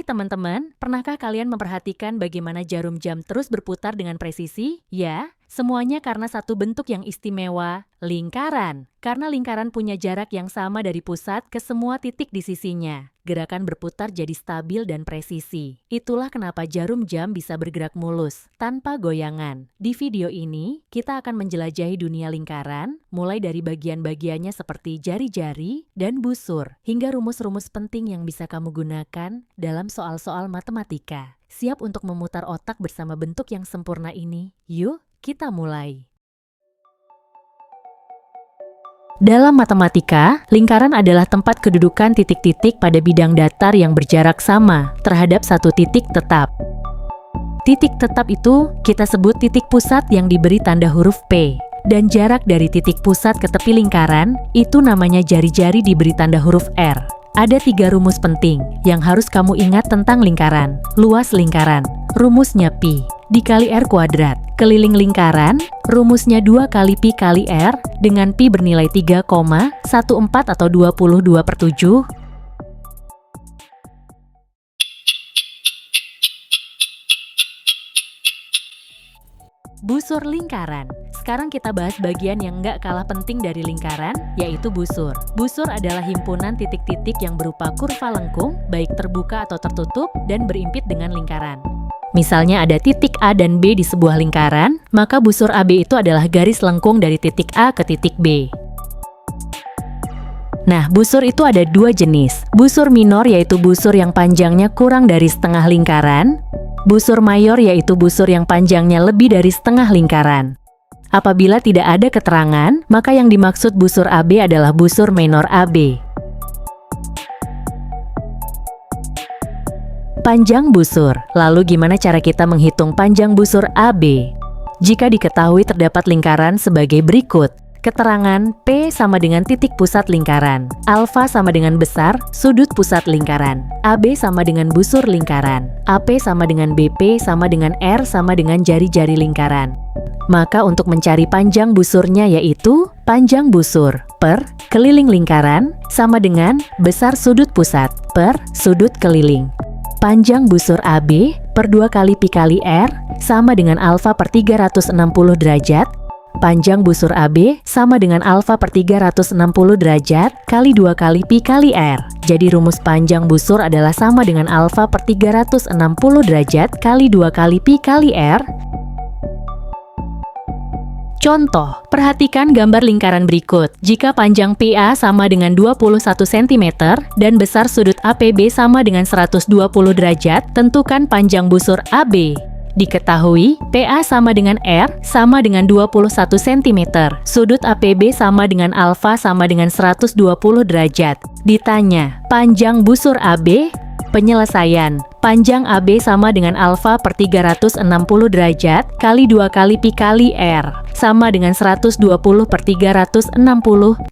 Hai teman-teman, pernahkah kalian memperhatikan bagaimana jarum jam terus berputar dengan presisi? Ya, semuanya karena satu bentuk yang istimewa, lingkaran. Karena lingkaran punya jarak yang sama dari pusat ke semua titik di sisinya. Gerakan berputar jadi stabil dan presisi. Itulah kenapa jarum jam bisa bergerak mulus, tanpa goyangan. Di video ini, kita akan menjelajahi dunia lingkaran, mulai dari bagian-bagiannya seperti jari-jari dan busur, hingga rumus-rumus penting yang bisa kamu gunakan dalam soal-soal matematika. Siap untuk memutar otak bersama bentuk yang sempurna ini? Yuk, kita mulai. Dalam matematika, lingkaran adalah tempat kedudukan titik-titik pada bidang datar yang berjarak sama terhadap satu titik tetap. Titik tetap itu kita sebut titik pusat yang diberi tanda huruf P. Dan jarak dari titik pusat ke tepi lingkaran, itu namanya jari-jari diberi tanda huruf R. Ada 3 rumus penting yang harus kamu ingat tentang lingkaran. Luas lingkaran, rumusnya Pi dikali R kuadrat. Keliling lingkaran, rumusnya 2 kali Pi kali R, dengan Pi bernilai 3,14 atau 22/7. Busur lingkaran. Sekarang kita bahas bagian yang nggak kalah penting dari lingkaran, yaitu busur. Busur adalah himpunan titik-titik yang berupa kurva lengkung, baik terbuka atau tertutup, dan berimpit dengan lingkaran. Misalnya ada titik A dan B di sebuah lingkaran, maka busur AB itu adalah garis lengkung dari titik A ke titik B. Nah, busur itu ada 2 jenis. Busur minor yaitu busur yang panjangnya kurang dari setengah lingkaran. Busur mayor yaitu busur yang panjangnya lebih dari setengah lingkaran. Apabila tidak ada keterangan, maka yang dimaksud busur AB adalah busur minor AB. Panjang busur. Lalu gimana cara kita menghitung panjang busur AB? Jika diketahui terdapat lingkaran sebagai berikut. Keterangan P sama dengan titik pusat lingkaran. Alfa sama dengan besar, sudut pusat lingkaran. AB sama dengan busur lingkaran. AP sama dengan BP sama dengan R sama dengan jari-jari lingkaran. Maka untuk mencari panjang busurnya yaitu panjang busur per keliling lingkaran sama dengan besar sudut pusat per sudut keliling. Panjang busur AB per 2 kali Pi kali R sama dengan alfa per 360 derajat. Panjang busur AB sama dengan alfa per 360 derajat kali 2 kali Pi kali R. Jadi rumus panjang busur adalah sama dengan alfa per 360 derajat kali 2 kali Pi kali R. Contoh, perhatikan gambar lingkaran berikut. Jika panjang PA sama dengan 21 cm dan besar sudut APB sama dengan 120 derajat, tentukan panjang busur AB. Diketahui, PA sama dengan R sama dengan 21 cm. Sudut APB sama dengan alfa sama dengan 120 derajat. Ditanya, panjang busur AB? Penyelesaian, panjang AB sama dengan alfa per 360 derajat kali 2 kali Pi kali R sama dengan 120 per 360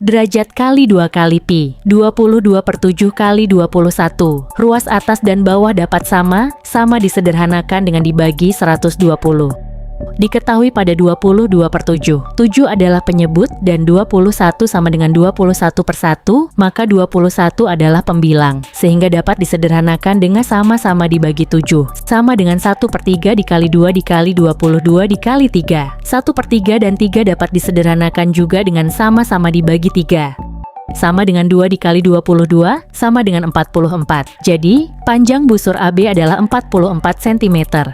derajat kali 2 kali Pi. 22/7 kali 21. Ruas atas dan bawah dapat sama disederhanakan dengan dibagi 120. Diketahui pada 22/7. 7 adalah penyebut dan 21 sama dengan 21/1, maka 21 adalah pembilang. Sehingga dapat disederhanakan dengan sama-sama dibagi 7. Sama dengan 1/3 dikali 2 dikali 22 dikali 3. 1/3 dan 3 dapat disederhanakan juga dengan sama-sama dibagi 3. Sama dengan 2 dikali 22, sama dengan 44. Jadi, panjang busur AB adalah 44 cm.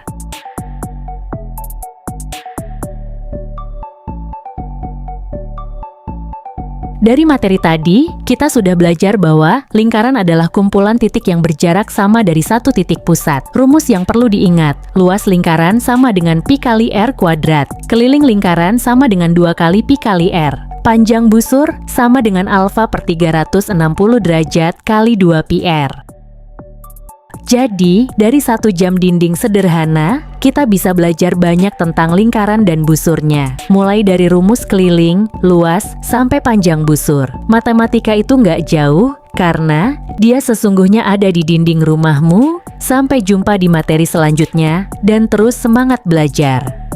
Dari materi tadi, kita sudah belajar bahwa lingkaran adalah kumpulan titik yang berjarak sama dari satu titik pusat. Rumus yang perlu diingat, luas lingkaran sama dengan Pi kali R kuadrat. Keliling lingkaran sama dengan 2 kali Pi kali R. Panjang busur sama dengan alfa per 360 derajat kali 2 Pi R. Jadi, dari 1 jam dinding sederhana, kita bisa belajar banyak tentang lingkaran dan busurnya. Mulai dari rumus keliling, luas, sampai panjang busur. Matematika itu nggak jauh, karena dia sesungguhnya ada di dinding rumahmu. Sampai jumpa di materi selanjutnya, dan terus semangat belajar.